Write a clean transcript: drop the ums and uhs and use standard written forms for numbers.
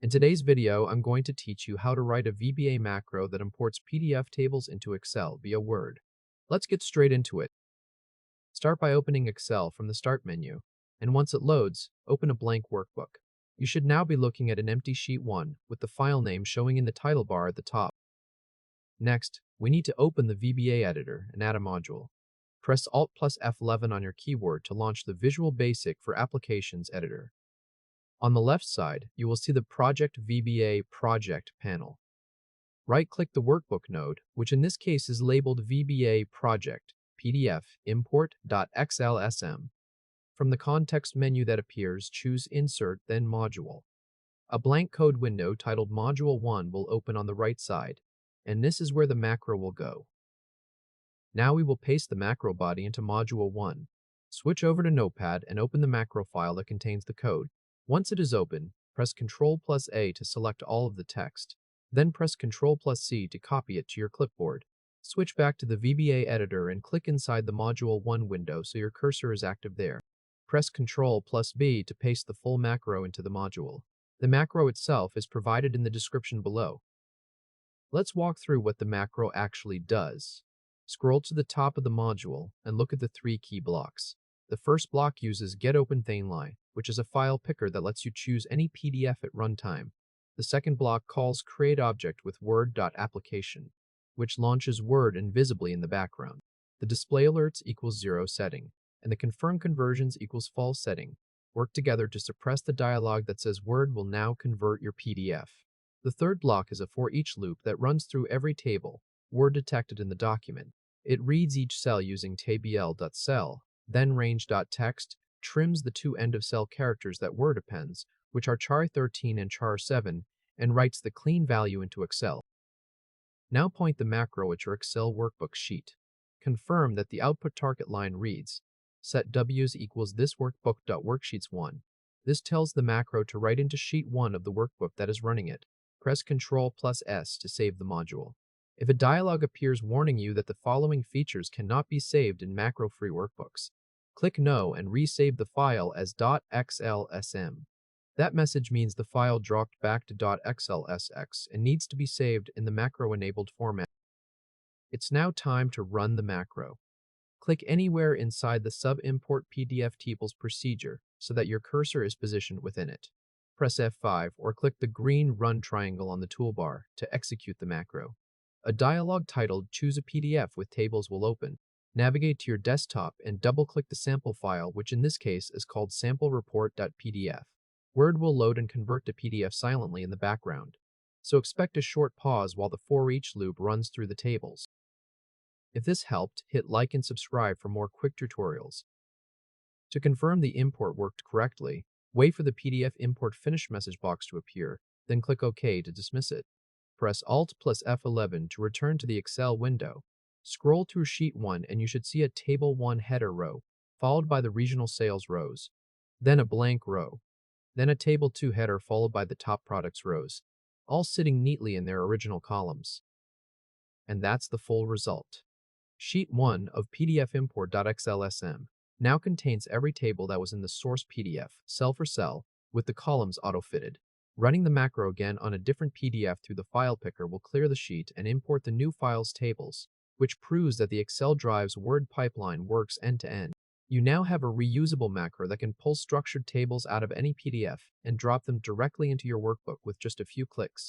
In today's video, I'm going to teach you how to write a VBA macro that imports PDF tables into Excel via Word. Let's get straight into it. Start by opening Excel from the Start menu, and once it loads, open a blank workbook. You should now be looking at an empty sheet 1 with the file name showing in the title bar at the top. Next, we need to open the VBA editor and add a module. Press Alt plus F11 on your keyboard to launch the Visual Basic for Applications editor. On the left side, you will see the Project VBAProject panel. Right-click the Workbook node, which in this case is labeled VBAProject, PDF, import.xlsm. From the context menu that appears, choose Insert, then Module. A blank code window titled Module 1 will open on the right side, and this is where the macro will go. Now we will paste the macro body into Module 1. Switch over to Notepad and open the macro file that contains the code. Once it is open, press Ctrl plus A to select all of the text. Then press Ctrl plus C to copy it to your clipboard. Switch back to the VBA editor and click inside the Module 1 window so your cursor is active there. Press Ctrl plus B to paste the full macro into the module. The macro itself is provided in the description below. Let's walk through what the macro actually does. Scroll to the top of the module and look at the 3 key blocks. The first block uses GetOpenFilename, which is a file picker that lets you choose any PDF at runtime. The second block calls CreateObject with Word.Application, which launches Word invisibly in the background. The DisplayAlerts equals 0 setting, and the ConfirmConversions equals false setting work together to suppress the dialog that says Word will now convert your PDF. The third block is a for each loop that runs through every table Word detected in the document. It reads each cell using tabl.cell, then range.text, trims the 2 end-of-cell characters that Word appends, which are char13 and char7, and writes the clean value into Excel. Now point the macro at your Excel workbook sheet. Confirm that the output target line reads, set W's equals this workbook.worksheets1. This tells the macro to write into sheet 1 of the workbook that is running it. Press Ctrl plus S to save the module. If a dialog appears warning you that the following features cannot be saved in macro-free workbooks, click No and resave the file as .xlsm. That message means the file dropped back to .xlsx and needs to be saved in the macro-enabled format. It's now time to run the macro. Click anywhere inside the sub-import PDF tables procedure so that your cursor is positioned within it. Press F5 or click the green Run triangle on the toolbar to execute the macro. A dialog titled Choose a PDF with Tables will open. Navigate to your desktop and double-click the sample file, which in this case is called samplereport.pdf. Word will load and convert to PDF silently in the background, so expect a short pause while the for each loop runs through the tables. If this helped, hit like and subscribe for more quick tutorials. To confirm the import worked correctly, wait for the PDF import finish message box to appear, then click OK to dismiss it. Press Alt plus F11 to return to the Excel window. Scroll through Sheet 1 and you should see a Table 1 header row, followed by the regional sales rows, then a blank row, then a Table 2 header followed by the top products rows, all sitting neatly in their original columns. And that's the full result. Sheet 1 of PDF import.xlsm now contains every table that was in the source PDF, cell for cell, with the columns auto-fitted. Running the macro again on a different PDF through the file picker will clear the sheet and import the new file's tables, which proves that the Excel Drive's Word pipeline works end-to-end. You now have a reusable macro that can pull structured tables out of any PDF and drop them directly into your workbook with just a few clicks.